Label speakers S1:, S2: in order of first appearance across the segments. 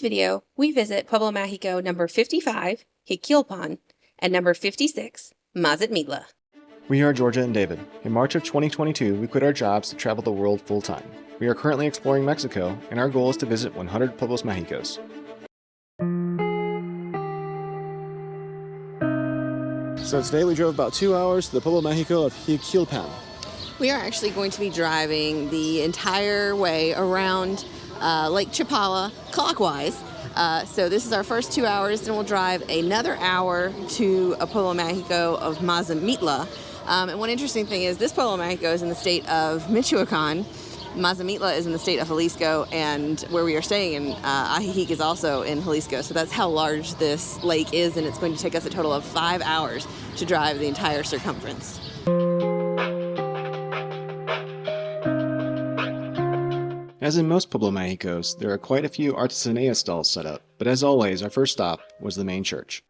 S1: video, we visit Pueblo Mágico number 55, Jiquilpan, and number 56, Mazamitla.
S2: We are Georgia and David. In March of 2022, we quit our jobs to travel the world full-time. We are currently exploring Mexico, and our goal is to visit 100 Pueblos Mágicos. So today we drove about 2 hours to the Pueblo Mágico of Jiquilpan.
S3: We are actually going to be driving the entire way around Lake Chapala clockwise. So this is our first 2 hours, then we'll drive another hour to a Pueblo Mágico of Mazamitla. And one interesting thing is this Pueblo Mágico is in the state of Michoacan. Mazamitla is in the state of Jalisco, and where we are staying in Ajijic is also in Jalisco. So that's how large this lake is, and it's going to take us a total of 5 hours to drive the entire circumference.
S2: As in most Pueblo Mágicos, there are quite a few artesanias stalls set up, but as always, our first stop was the main church.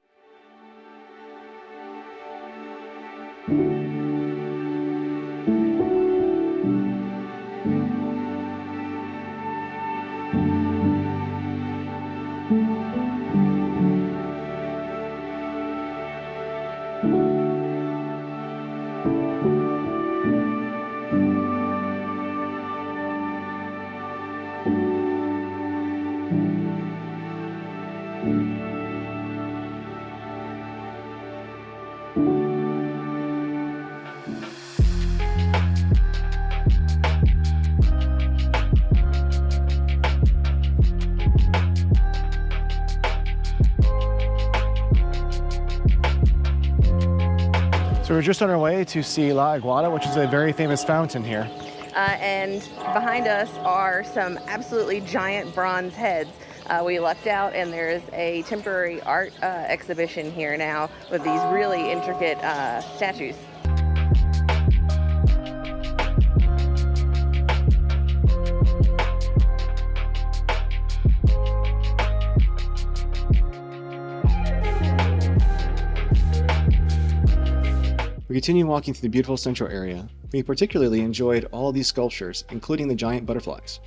S2: So we're just on our way to see La Aguada, which is a very famous fountain here.
S3: And behind us are some absolutely giant bronze heads. We lucked out, and there's a temporary art exhibition here now with these really intricate statues.
S2: We continue walking through the beautiful central area. We particularly enjoyed all of these sculptures, including the giant butterflies.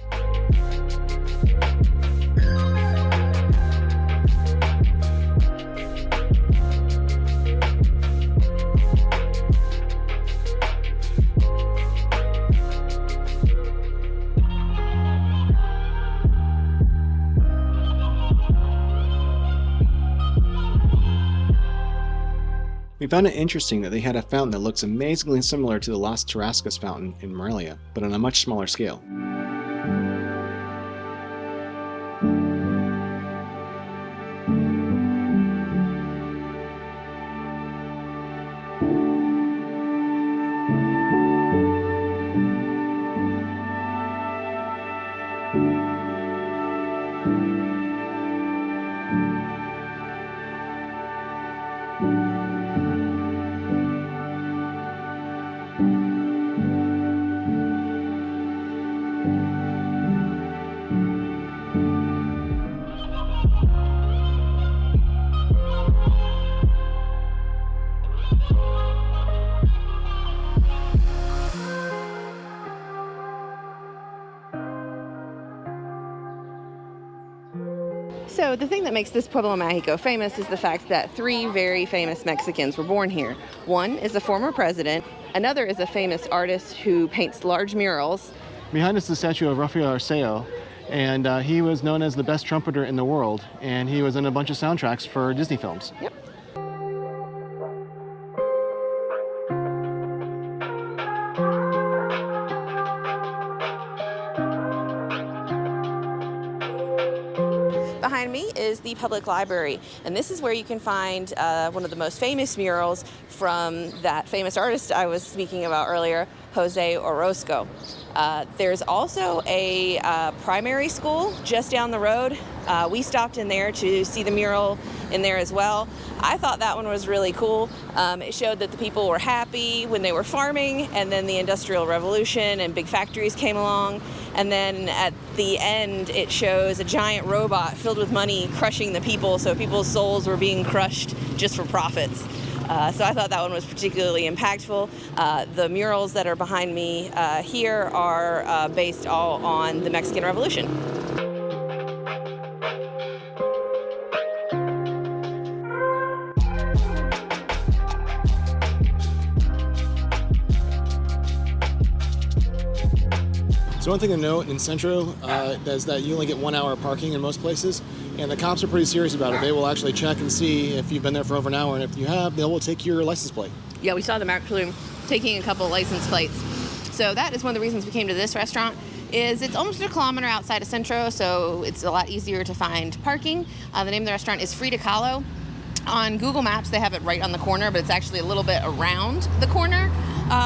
S2: We found it interesting that they had a fountain that looks amazingly similar to the Las Tarascas fountain in Morelia, but on a much smaller scale.
S3: So the thing that makes this Pueblo Mágico famous is the fact that 3 very famous Mexicans were born here. One is a former president, another is a famous artist who paints large murals.
S2: Behind us is the statue of Rafael Arceo, and he was known as the best trumpeter in the world, and he was in a bunch of soundtracks for Disney films.
S3: Yep. Behind me is the public library, and this is where you can find one of the most famous murals from that famous artist I was speaking about earlier, José Orozco. There's also a primary school just down the road. We stopped in there to see the mural in there as well. I thought that one was really cool. It showed that the people were happy when they were farming, and then the Industrial Revolution and big factories came along. And then at the end, it shows a giant robot filled with money crushing the people, so people's souls were being crushed just for profits. So I thought that one was particularly impactful. The murals that are behind me here are based all on the Mexican Revolution.
S2: So one thing to note in Centro is that you only get 1 hour parking in most places, and the cops are pretty serious about it. They will actually check and see if you've been there for over an hour, and if you have, they will take your license plate.
S3: Yeah, we saw them actually taking a couple license plates. So that is one of the reasons we came to this restaurant. Is it's almost a kilometer outside of Centro, so it's a lot easier to find parking. The name of the restaurant is Frida Kahlo. On Google Maps, they have it right on the corner, but it's actually a little bit around the corner.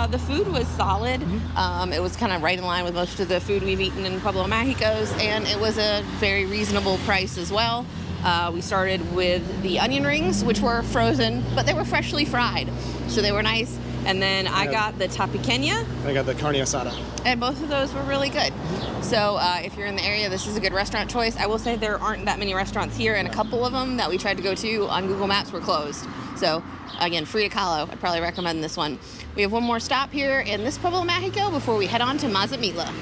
S3: The food was solid. It was kind of right in line with most of the food we've eaten in Pueblos Mágicos, and it was a very reasonable price as well. We started with the onion rings, which were frozen, but they were freshly fried, so they were nice. And then I got the tapiqueña.
S2: I got the carne asada.
S3: And both of those were really good. So if you're in the area, this is a good restaurant choice. I will say there aren't that many restaurants here, and a couple of them that we tried to go to on Google Maps were closed. So again, Frida Kahlo, I'd probably recommend this one. We have one more stop here in this Pueblo Mágico before we head on to Mazamitla.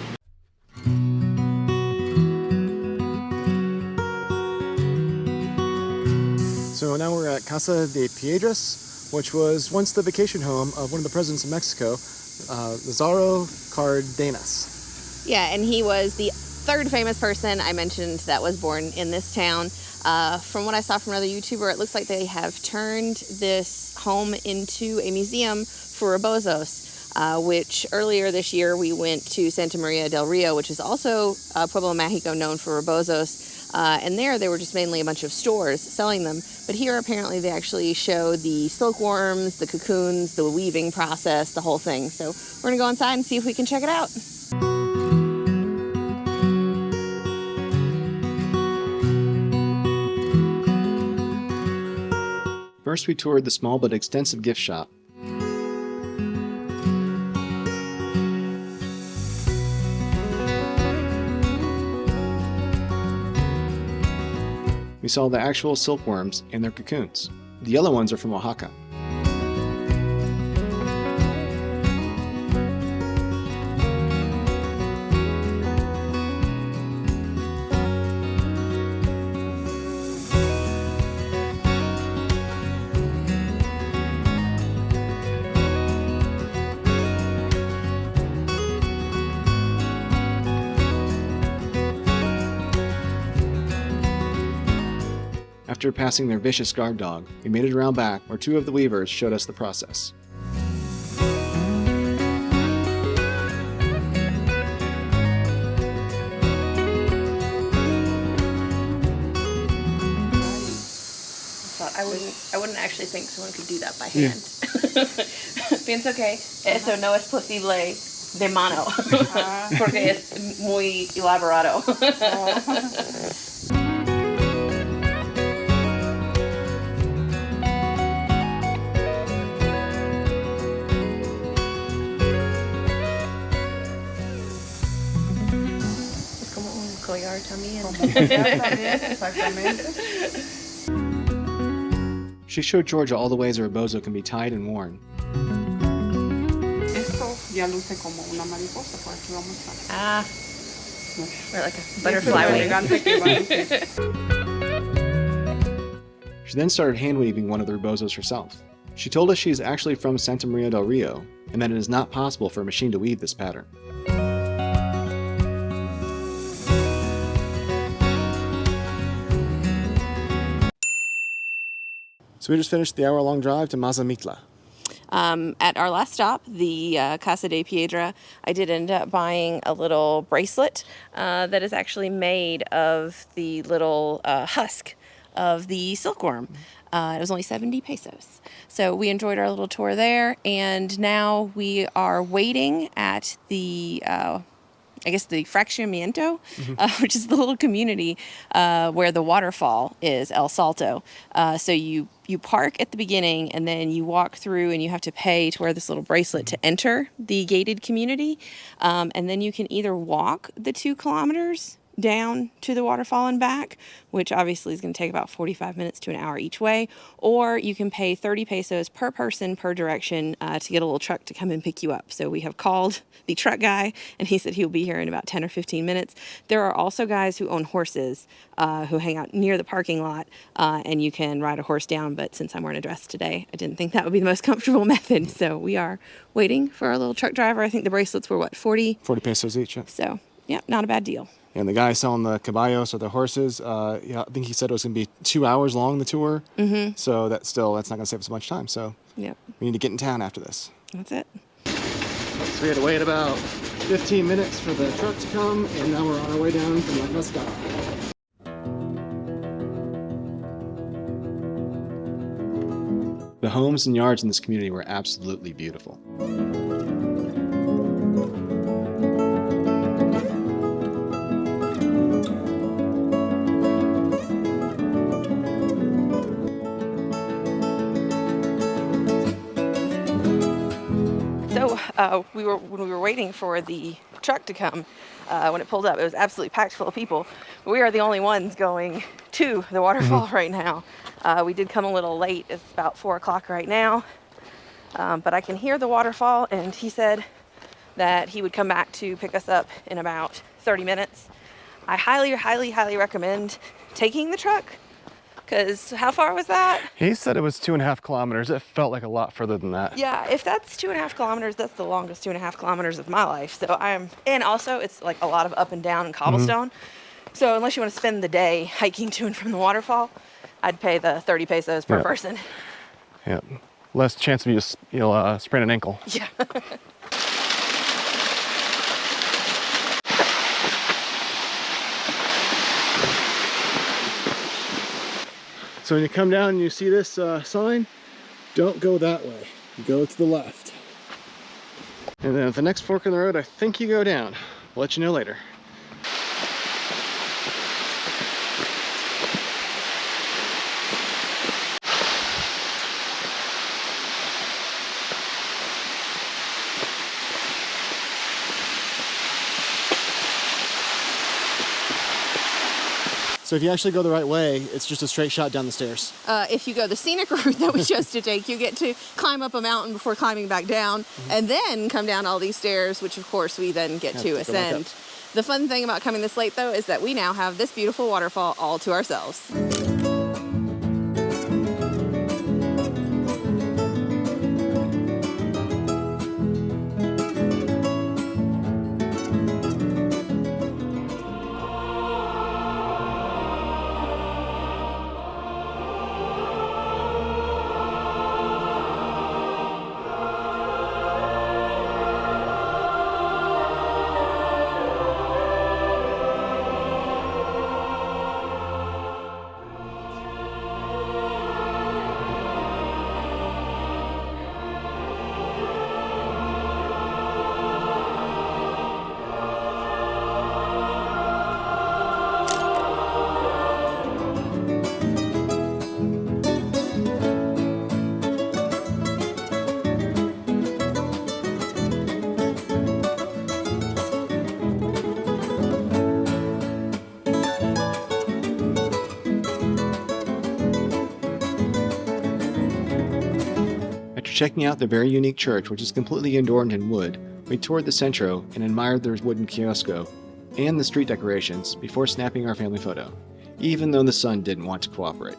S2: So now we're at Casa de Piedras, which was once the vacation home of one of the presidents of Mexico, Lazaro Cardenas.
S3: Yeah, and he was the third famous person I mentioned that was born in this town. From what I saw from another YouTuber, it looks like they have turned this home into a museum for rebozos, which earlier this year we went to Santa Maria del Rio, which is also Pueblo Mágico known for rebozos. And there they were just mainly a bunch of stores selling them. But here apparently they actually show the silkworms, the cocoons, the weaving process, the whole thing. So we're gonna go inside and see if we can check it out.
S2: First, we toured the small but extensive gift shop. We saw the actual silkworms and their cocoons. The yellow ones are from Oaxaca. After passing their vicious guard dog, we made it around back where two of the weavers showed us the process.
S3: I wouldn't actually think someone could do that by hand. Pienso que eso no es posible de mano, porque es muy elaborado. Collar también.
S2: She showed Georgia all the ways a rebozo can be tied and worn.
S4: Esto ya luce como una mariposa, por aquí vamos a...
S3: Or like a butterfly wing.
S2: She then started hand weaving one of the rebozos herself. She told us she is actually from Santa Maria del Rio, and that it is not possible for a machine to weave this pattern. So we just finished the hour-long drive to Mazamitla.
S3: At our last stop, the Casa de Piedra, I did end up buying a little bracelet that is actually made of the little husk of the silkworm. It was only 70 pesos. So we enjoyed our little tour there, and now we are waiting at the the fraccionamiento, which is the little community where the waterfall is, El Salto. So you park at the beginning, and then you walk through, and you have to pay to wear this little bracelet to enter the gated community. And then you can either walk the 2 kilometers down to the waterfall and back, which obviously is going to take about 45 minutes to an hour each way, or you can pay 30 pesos per person per direction to get a little truck to come and pick you up. So we have called the truck guy, and he said he'll be here in about 10 or 15 minutes. There are also guys who own horses who hang out near the parking lot, and you can ride a horse down, but since I'm wearing a dress today, I didn't think that would be the most comfortable method, so we are waiting for our little truck driver. I think the bracelets were, what, 40?
S2: 40 pesos each, yeah.
S3: So, yeah, not a bad deal.
S2: And the guy selling the caballos or the horses, I think he said it was going to be 2 hours long, the tour. Mm-hmm. So that's not going to save us much time. So
S3: Yep.
S2: we need to get in town after this.
S3: That's it.
S2: So we had to wait about 15 minutes for the truck to come, and now we're on our way down to La Cascada. The homes and yards in this community were absolutely beautiful.
S3: So when we were waiting for the truck to come, when it pulled up, it was absolutely packed full of people. We are the only ones going to the waterfall right now. We did come a little late. It's about 4 o'clock right now, but I can hear the waterfall, and he said that he would come back to pick us up in about 30 minutes. I highly, highly, highly recommend taking the truck, because how far was that?
S2: He said it was 2.5 kilometers. It felt like a lot further than that.
S3: Yeah, if that's 2.5 kilometers, that's the longest 2.5 kilometers of my life. So and also it's like a lot of up and down and cobblestone. So unless you want to spend the day hiking to and from the waterfall, I'd pay the 30 pesos per person.
S2: Yeah, less chance of you'll sprain an ankle.
S3: Yeah.
S2: So when you come down and you see this sign, don't go that way. You go to the left. And then at the next fork in the road, I think you go down. I'll let you know later. So if you actually go the right way, it's just a straight shot down the stairs.
S3: If you go the scenic route that we chose to take, you get to climb up a mountain before climbing back down, and then come down all these stairs, which of course we then get to ascend. The fun thing about coming this late, though, is that we now have this beautiful waterfall all to ourselves.
S2: Checking out the very unique church, which is completely adorned in wood, we toured the centro and admired their wooden kiosco and the street decorations before snapping our family photo, even though the sun didn't want to cooperate.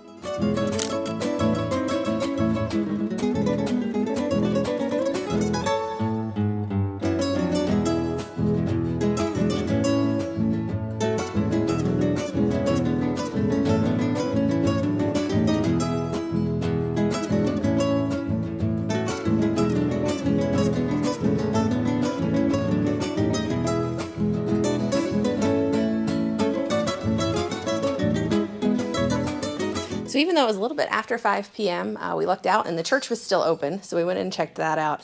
S3: So even though it was a little bit after 5 p.m., we lucked out and the church was still open, so we went and checked that out.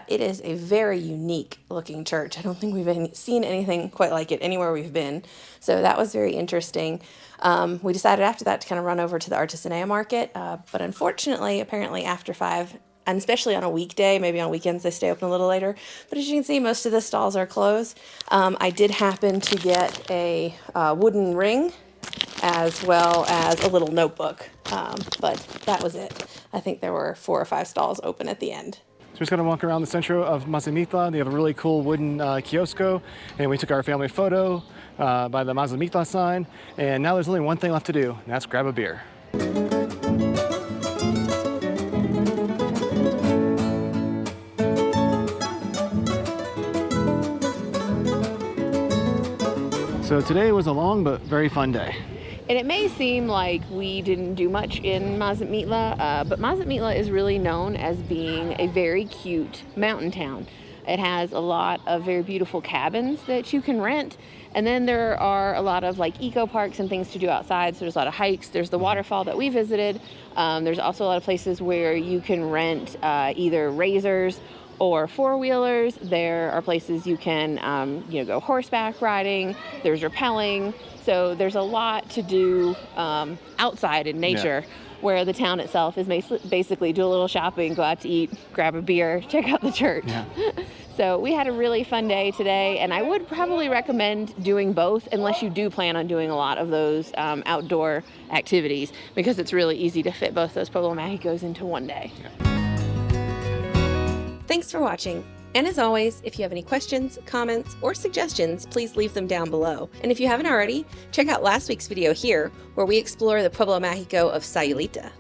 S3: It is a very unique looking church. I don't think we've seen anything quite like it anywhere we've been, so that was very interesting. We decided after that to kind of run over to the artesania market, but unfortunately, apparently after 5, and especially on a weekday. Maybe on weekends they stay open a little later. But as you can see, most of the stalls are closed. I did happen to get a wooden ring as well as a little notebook, but that was it. I think there were 4 or 5 stalls open at the end.
S2: So we're just gonna walk around the centro of Mazamitla. They have a really cool wooden kiosco, and we took our family photo by the Mazamitla sign. And now there's only one thing left to do, and that's grab a beer. So today was a long but very fun day.
S3: And it may seem like we didn't do much in Mazamitla, but Mazamitla is really known as being a very cute mountain town. It has a lot of very beautiful cabins that you can rent. And then there are a lot of like eco parks and things to do outside. So there's a lot of hikes. There's the waterfall that we visited. There's also a lot of places where you can rent either razors or 4-wheelers. There are places you can, go horseback riding. There's rappelling. So there's a lot to do outside in nature, where the town itself is basically do a little shopping, go out to eat, grab a beer, check out the church.
S2: Yeah.
S3: So we had a really fun day today, and I would probably recommend doing both unless you do plan on doing a lot of those outdoor activities, because it's really easy to fit both those Pueblos Mágicos into one day.
S2: Yeah.
S1: Thanks for watching. And as always, if you have any questions, comments, or suggestions, please leave them down below. And if you haven't already, check out last week's video here, where we explore the Pueblo Mágico of Sayulita.